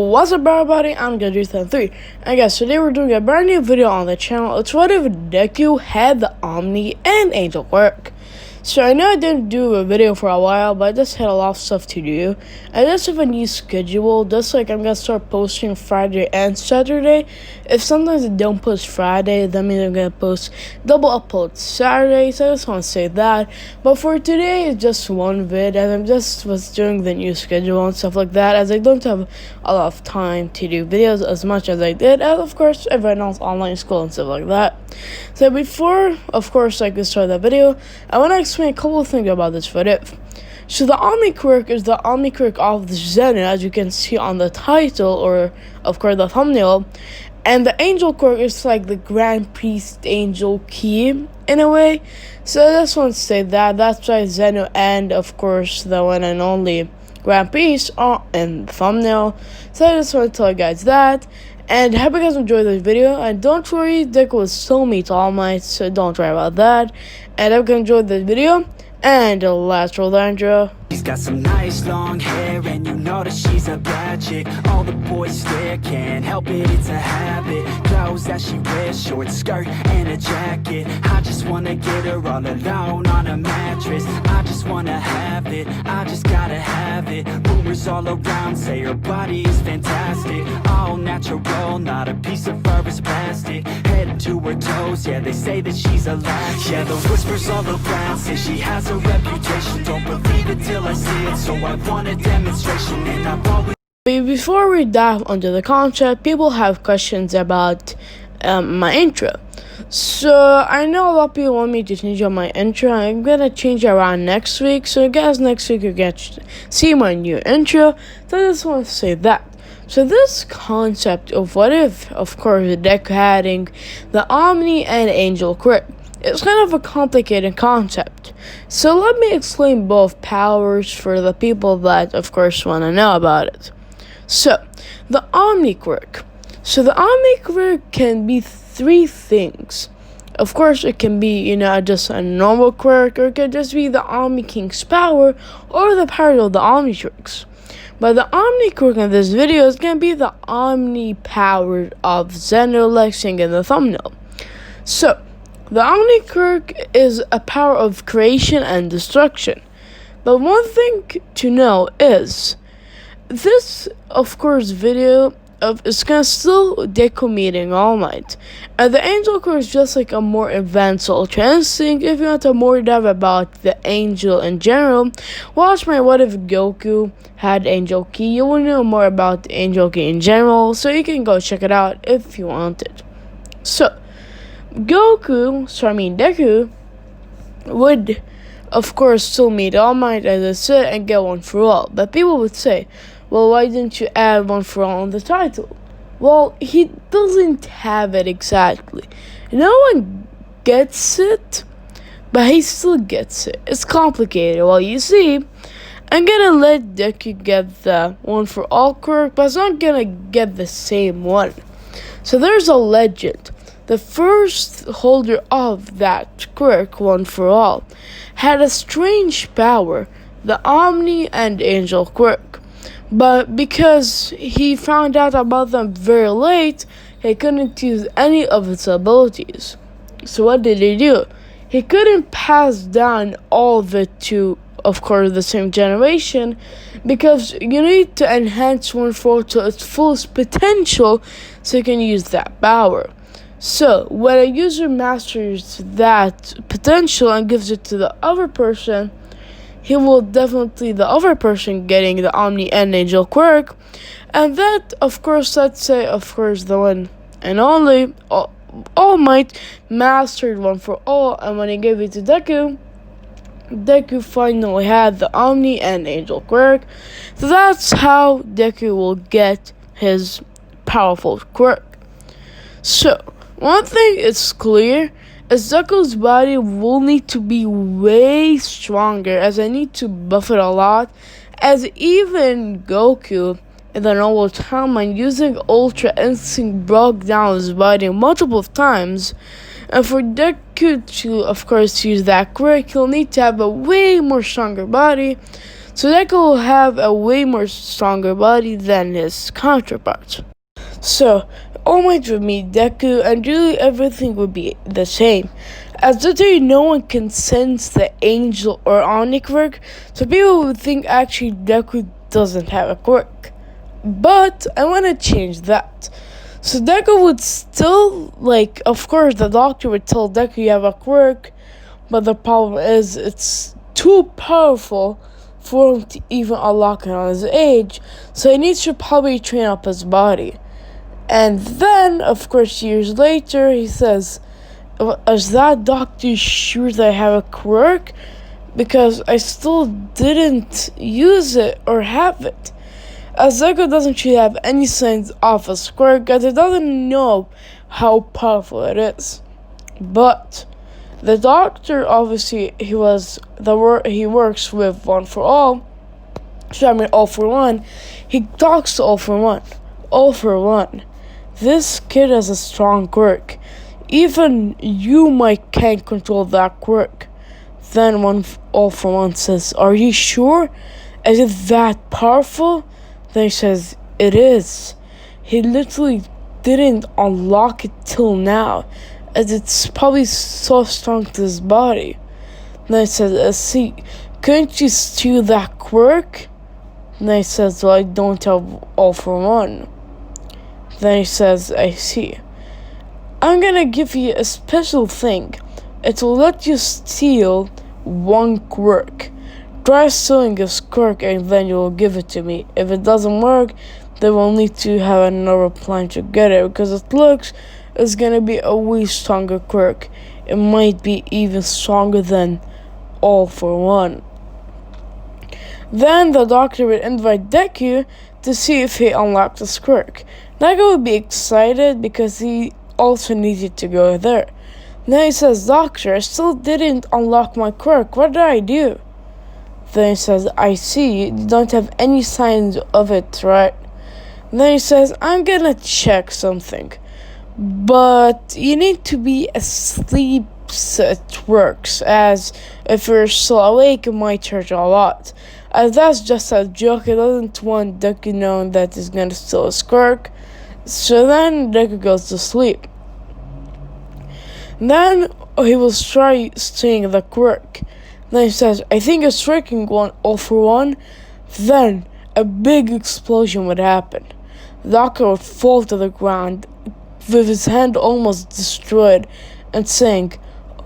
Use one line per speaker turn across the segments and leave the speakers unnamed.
What's up everybody, I'm Deku3, and guys, today we're doing a brand new video on the channel. It's what if Deku had the Omni and Angel Quirk. So I know I didn't do a video for a while, but I just had a lot of stuff to do. I just have a new schedule, just like I'm gonna start posting Friday and Saturday. If sometimes I don't post Friday, that means I'm gonna post double upload Saturday, so I just want to say that. But for today, it's just one vid, as I'm just was doing the new schedule and stuff like that, as I don't have a lot of time to do videos as much as I did, as of course everyone else online school and stuff like that. So before, of course, I can start that video, I want to explain a couple of things about this video. So the Omni Quirk is the Omni Quirk of the Zen, as you can see on the title, or of course the thumbnail. And the Angel Quirk is like the Grand Priest Angel key in a way. So I just want to say that that's why Zeno and of course the one and only Grand Priest are in the thumbnail. So I just want to tell you guys that. And I hope you guys enjoyed this video. And don't worry, Deku will still meet All Might, so don't worry about that. And I hope you enjoyed this video. And let's roll the intro.
She's got some nice long hair, and you know that she's a bad chick. All the boys stare, can't help it, it's a habit. Clothes that she wears, short skirt and a jacket. I just wanna get her all alone on a mattress. I just wanna have it, I just gotta have it. Rumors all around say her body is fantastic. All natural, not a piece of fur is plastic. Head to her toes, yeah, they say that she's a latch. Yeah, the whispers all around say she has a reputation. Don't believe it till I see it, so I want a demonstration. And I've always...
Before we dive onto the concept, people have questions about my intro. So I know a lot of people want me to change up my intro. I'm gonna change it around next week, so guys, next week you get see my new intro. So I just want to say that. So this concept of what if, of course, Deku having the Omni and Angel Quirk, it's kind of a complicated concept. So let me explain both powers for the people that, of course, want to know about it. So, the Omni Quirk. So the Omni Quirk can be three things. Of course, it can be, just a normal quirk, or it could just be the Omni King's power, or the power of the Omni Quirks. But the Omni Quirk in this video is going to be the Omni power of Zeno, like seeing in the thumbnail. So, the Omni Quirk is a power of creation and destruction. But one thing to know is, this, of course, video is gonna still Deku meeting All Might. And the Angel Quirk is just like a more advanced Ultra Instinct. If you want to more dive about the Angel in general, watch my What If Goku Had Angel Key. You will know more about the Angel Key in general, so you can go check it out if you want it. So, Deku would, of course, still meet All Might, as I said, and get One For All. But people would say, well, why didn't you add One For All in the title? Well, he doesn't have it exactly. No one gets it, but he still gets it. It's complicated. Well, you see, I'm gonna let Deku get the One For All quirk, but it's not gonna get the same one. So there's a legend. The first holder of that quirk, One For All, had a strange power, the Omni and Angel Quirk. But because he found out about them very late, he couldn't use any of its abilities. So what did he do? He couldn't pass down all of it to, of course, the same generation, because you need to enhance One For All to its fullest potential so you can use that power. So, when a user masters that potential and gives it to the other person, he will definitely the other person getting the Omni and Angel Quirk. And that, of course, let's say, of course, the one and only All Might mastered One For All, and when he gave it to Deku, Deku finally had the Omni and Angel Quirk. So that's how Deku will get his powerful quirk. So, one thing is clear, is Deku's body will need to be way stronger, as I need to buff it a lot, as even Goku in the normal timeline using Ultra Instinct broke down his body multiple times, and for Deku to, of course, use that quirk, he'll need to have a way more stronger body. So Deku will have a way more stronger body than his counterpart. So All Might would meet Deku, and really everything would be the same. As literally no one can sense the angel or omni quirk, so people would think actually Deku doesn't have a quirk. But I want to change that. So Deku would still, of course, the doctor would tell Deku you have a quirk, but the problem is it's too powerful for him to even unlock it on his age, so he needs to probably train up his body. And then, of course, years later, he says, is that doctor sure that I have a quirk? Because I still didn't use it or have it. As Deku doesn't really have any signs of a quirk, because he doesn't know how powerful it is. But the doctor, obviously, he works with One for All. All for One. He talks to All for One. All for One. This kid has a strong quirk. Even you can't control that quirk. Then All for One says, are you sure? Is it that powerful? Then he says, it is. He literally didn't unlock it till now, as it's probably so strong to his body. Then he says, see, couldn't you steal that quirk? Then he says, well, I don't have All for One. Then he says, I see. I'm gonna give you a special thing. It will let you steal one quirk. Try stealing this quirk and then you'll give it to me. If it doesn't work, then we'll need to have another plan to get it, because it looks it's gonna be a way stronger quirk. It might be even stronger than All for One. Then the doctor would invite Deku to see if he unlocked this quirk. Deku would be excited because he also needed to go there. Then he says, Doctor, I still didn't unlock my quirk. What did I do? Then he says, I see, you don't have any signs of it, right? Then he says, I'm gonna check something. But you need to be asleep so it works, as if you're still awake, it might hurt a lot. As that's just a joke, he doesn't want Deku knowing that he's gonna steal his quirk. So then Deku goes to sleep. Then he will try stealing the quirk. Then he says, I think it's tricking All for One. Then a big explosion would happen. The doctor would fall to the ground with his hand almost destroyed and saying,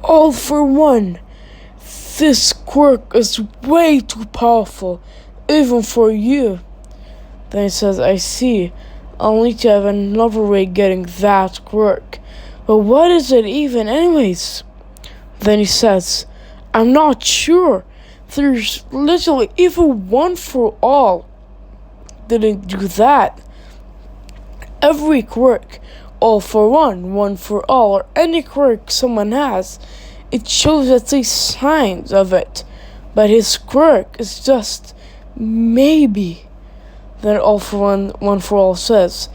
All for One. This quirk is way too powerful, even for you. Then he says, I see. I'll need to have another way getting that quirk. But what is it even anyways? Then he says, I'm not sure. There's literally even One for All didn't do that. Every quirk, All for One, One for All, or any quirk someone has, it shows at least signs of it. But his quirk is just maybe. Then All for One, One for All says,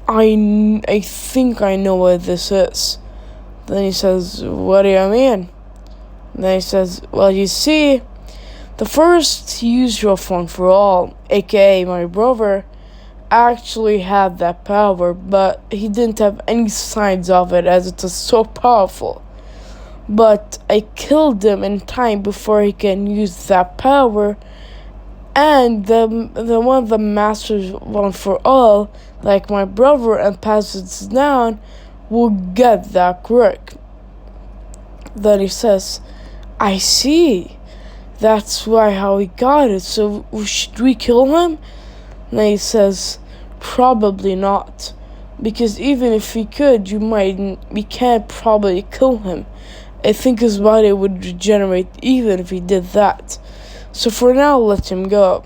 I think I know what this is. Then he says, what do you mean? Then he says, well, you see, the first user of One for All, aka my brother, actually had that power, but he didn't have any signs of it as it was so powerful. But I killed him in time before he can use that power, and the one of the masters One for All, like my brother, and passes it down, will get that quirk. Then he says, I see. That's why how he got it. So should we kill him? And he says, probably not. Because even if we could, we can't probably kill him. I think his body would regenerate even if he did that. So for now, let him go.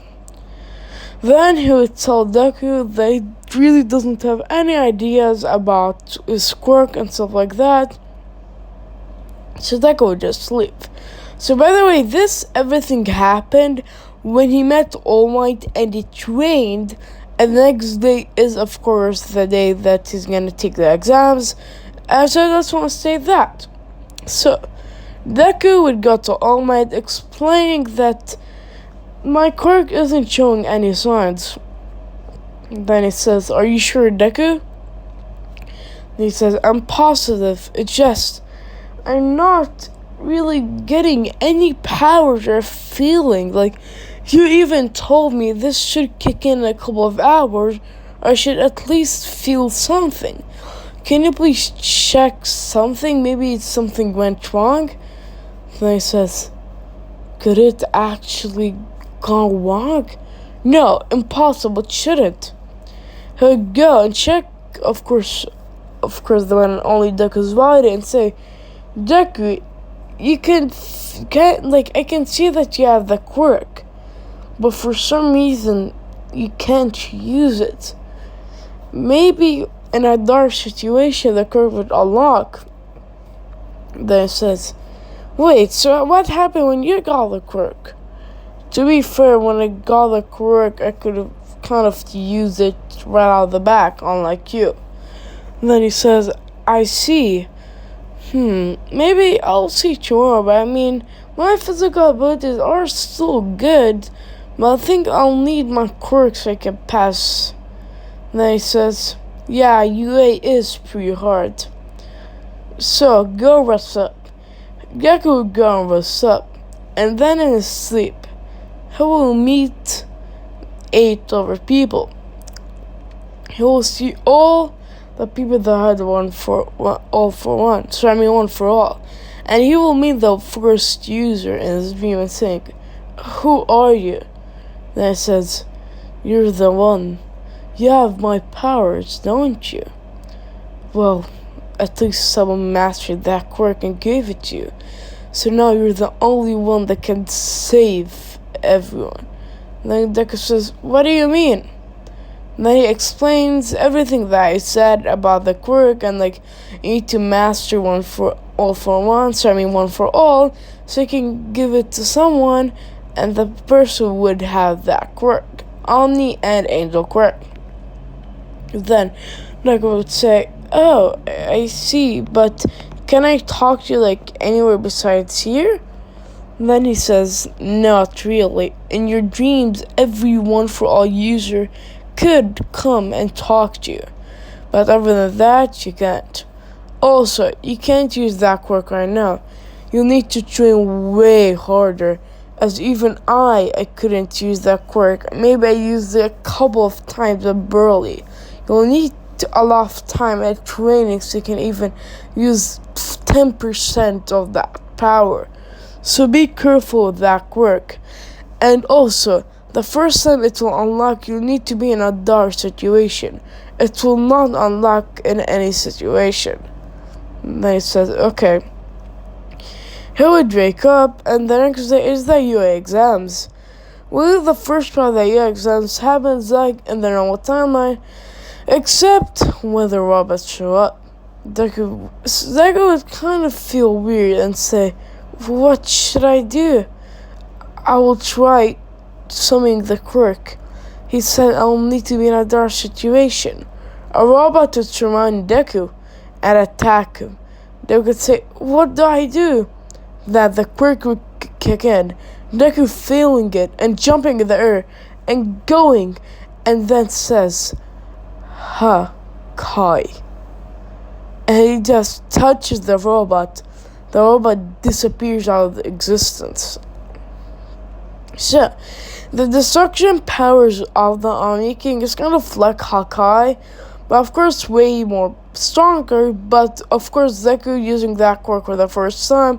Then he would tell Deku that he really doesn't have any ideas about his quirk and stuff like that. So Deku would just leave. So by the way, everything happened when he met All Might and he trained. And the next day is, of course, the day that he's gonna take the exams. And so I just want to say that. So Deku would go to All Might explaining that my Quirk isn't showing any signs. Then he says, "Are you sure, Deku?" And he says, "I'm positive. It's just I'm not really getting any powers or feeling. Like, you even told me this should kick in a couple of hours. I should at least feel something. Can you please check something? Maybe something went wrong?" Then he says, "Could it actually go wrong? No, impossible. It shouldn't." He'll go and check, of course, the one and only Deku's body and say, "Deku, you I can see that you have the quirk, but for some reason you can't use it. Maybe in a dark situation the quirk would unlock." Then it says, "Wait, so what happened when you got the quirk?" To be fair, when I got the quirk, I could have kind of used it right out of the back, unlike you. And then he says, "I see. Maybe I'll see tomorrow, but I mean, my physical abilities are still good, but I think I'll need my quirk so I can pass." And then he says, "Yeah, UA is pretty hard. So, go rest up." Deku will go and rest up, and then in his sleep, he will meet 8 other people. He will see all the people that had one for all. And he will meet the first user in his dream and think, "Who are you?" Then it says, "You're the one. You have my powers, don't you? Well, at least someone mastered that quirk and gave it to you. So now you're the only one that can save everyone." And then Deku says, "What do you mean?" And then he explains everything that I said about the quirk and you need to master one for all, so you can give it to someone and the person would have that quirk. Omni and Angel Quirk. Then Deku would say, "Oh, I see, but can I talk to you anywhere besides here?" And then he says, "Not really. In your dreams, every one for all user could come and talk to you. But other than that, you can't. Also, you can't use that quirk right now. You'll need to train way harder, as even I couldn't use that quirk. Maybe I used it a couple of times, but barely. You'll need a lot of time at training so you can even use 10% of that power. So be careful with that quirk. And also, the first time it will unlock, you need to be in a dark situation. It will not unlock in any situation." And then he says, "Okay." He would wake up, and the next day is the UA exams. Well, the first part of the UA exams happens in the normal timeline, except when the robots show up. Deku would kind of feel weird and say, "What should I do? I will try summoning the quirk." He said, "I'll need to be in a dark situation." A robot would surround Deku and attack him. Deku would say, "What do I do?" That the quirk would kick in. Deku feeling it and jumping in the air and going, and then says, "Ha, Kai." And he just touches the robot. The robot disappears out of existence. So, the destruction powers of the Omni King is kind of like Hakai, but of course way more stronger. But of course, Deku using that quirk for the first time,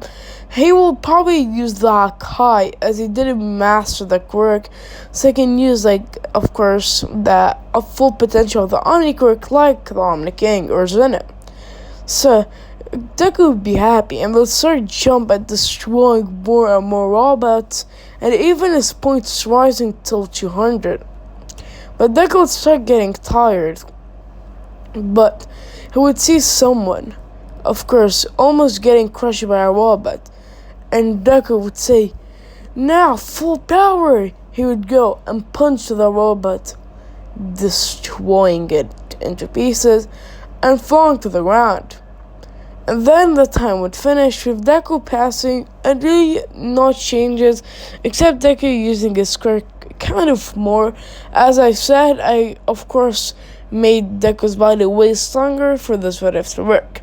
he will probably use the Hakai as he didn't master the quirk, so he can use of course the full potential of the Omni quirk like the Omni King or Zenith. So Deku would be happy and will start jump at destroying more and more robots, and even his points rising till 200. But Deku would start getting tired. But he would see someone, of course, almost getting crushed by a robot, and Deku would say, "Now, full power!" He would go and punch the robot, destroying it into pieces and falling to the ground. And then the time would finish with Deku passing and really no changes except Deku using his quirk kind of more. As I said, I of course made Deku's body way stronger for this what if to work.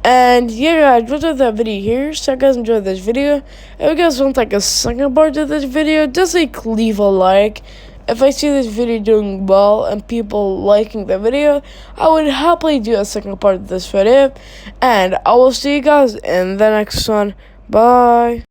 And yeah guys, what is that video here? So guys enjoyed this video. If you guys want like a second part of this video, just like leave a like. If I see this video doing well and people liking the video, I would happily do a second part of this video. And I will see you guys in the next one. Bye.